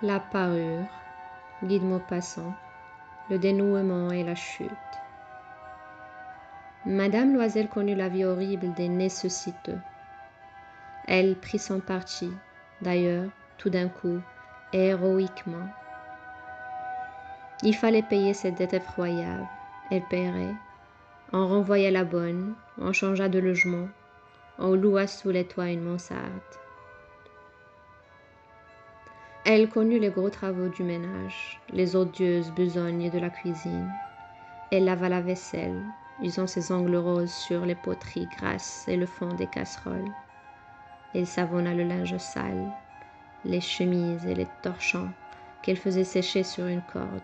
La parure, guide Maupassant, le dénouement et la chute. Madame Loisel connut la vie horrible des nécessiteux. Elle prit son parti, d'ailleurs, tout d'un coup, héroïquement. Il fallait payer cette dette effroyable. Elle paierait. On renvoya la bonne, on changea de logement, on loua sous les toits une mansarde. Elle connut les gros travaux du ménage, les odieuses besognes de la cuisine. Elle lava la vaisselle, usant ses ongles roses sur les poteries grasses et le fond des casseroles. Elle savonna le linge sale, les chemises et les torchons qu'elle faisait sécher sur une corde.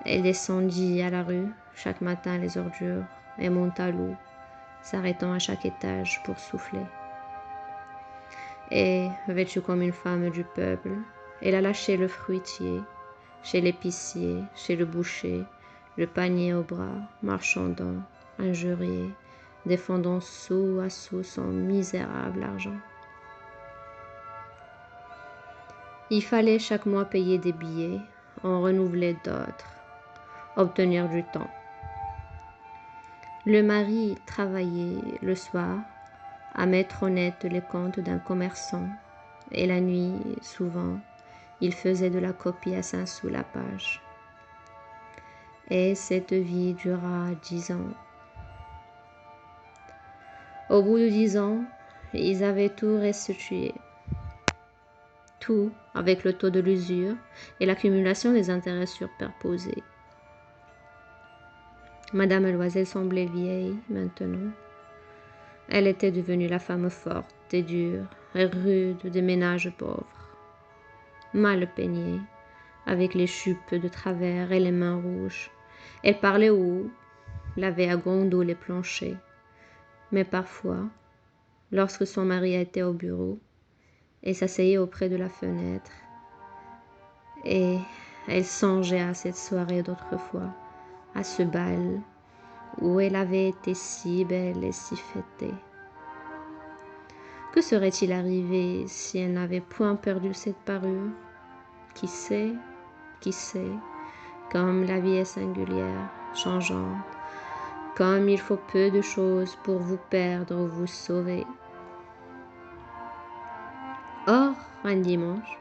Elle descendit à la rue chaque matin les ordures et monta l'eau, s'arrêtant à chaque étage pour souffler. Et, vêtue comme une femme du peuple, elle alla chez le fruitier, chez l'épicier, chez le boucher, le panier au bras, marchandant, injurié, défendant sou à sou son misérable argent. Il fallait chaque mois payer des billets, en renouveler d'autres, obtenir du temps. Le mari travaillait le soir à mettre au net les comptes d'un commerçant, et la nuit, souvent, il faisait de la copie à 5 sous la page. Et cette vie dura 10 ans. Au bout de 10 ans, ils avaient tout restitué. Tout avec le taux de l'usure et l'accumulation des intérêts superposés. Madame Loisel semblait vieille maintenant. Elle était devenue la femme forte et dure et rude des ménages pauvres. Mal peignée, avec les jupes de travers et les mains rouges. Elle parlait haut, lavait à gondeau les planchers. Mais parfois, lorsque son mari était au bureau, elle s'asseyait auprès de la fenêtre et elle songeait à cette soirée d'autrefois, à ce bal où elle avait été si belle et si fêtée. Que serait-il arrivé si elle n'avait point perdu cette parure? Qui sait, comme la vie est singulière, changeante, comme il faut peu de choses pour vous perdre ou vous sauver. Or, un dimanche,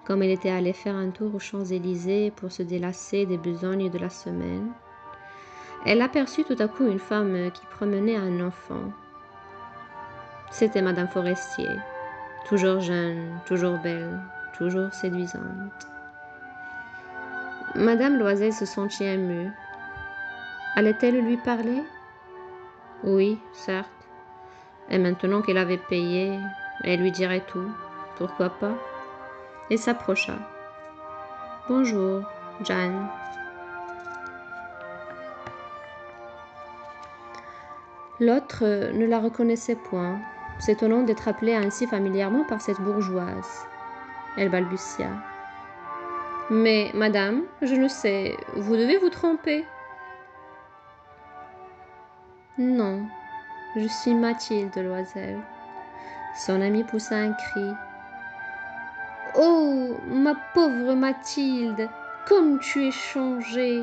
comme elle était allée faire un tour aux Champs-Élysées pour se délasser des besognes de la semaine, elle aperçut tout à coup une femme qui promenait un enfant. C'était Madame Forestier, toujours jeune, toujours belle, toujours séduisante. Madame Loisel se sentit émue. Allait-elle lui parler? Oui, certes. Et maintenant qu'elle avait payé, elle lui dirait tout. Pourquoi pas? Elle s'approcha. Bonjour, Jeanne. L'autre ne la reconnaissait point, s'étonnant d'être appelée ainsi familièrement par cette bourgeoise. Elle balbutia. Mais, madame, je ne sais, vous devez vous tromper. Non, je suis Mathilde Loisel. Son amie poussa un cri. Oh, ma pauvre Mathilde, comme tu es changée.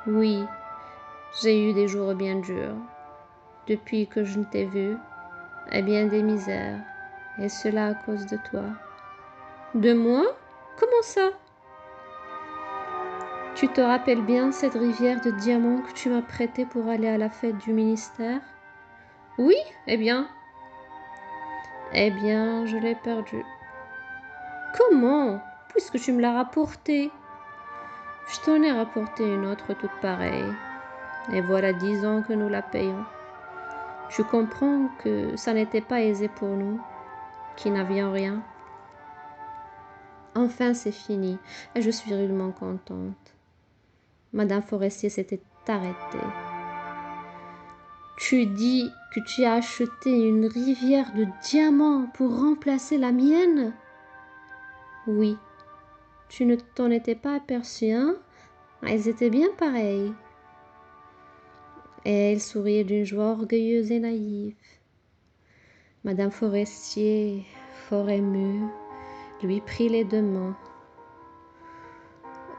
Oui, j'ai eu des jours bien durs. Depuis que je ne t'ai vue, et bien des misères, et cela à cause de toi. De moi? Comment ça? Tu te rappelles bien cette rivière de diamants que tu m'as prêtée pour aller à la fête du ministère? Oui, eh bien, je l'ai perdue. Comment? Puisque tu me l'as rapportée. Je t'en ai rapporté une autre toute pareille, et voilà 10 ans que nous la payons. Je comprends que ça n'était pas aisé pour nous, qui n'avions rien. Enfin, c'est fini, et je suis rudement contente. Madame Forestier s'était arrêtée. Tu dis que tu as acheté une rivière de diamants pour remplacer la mienne? Oui. Tu ne t'en étais pas aperçue, hein? Elles étaient bien pareilles. Et elle souriait d'une joie orgueilleuse et naïve. Madame Forestier, fort émue, lui prit les deux mains.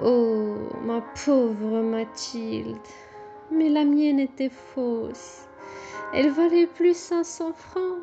Oh, ma pauvre Mathilde, mais la mienne était fausse. Elle valait plus 500 francs.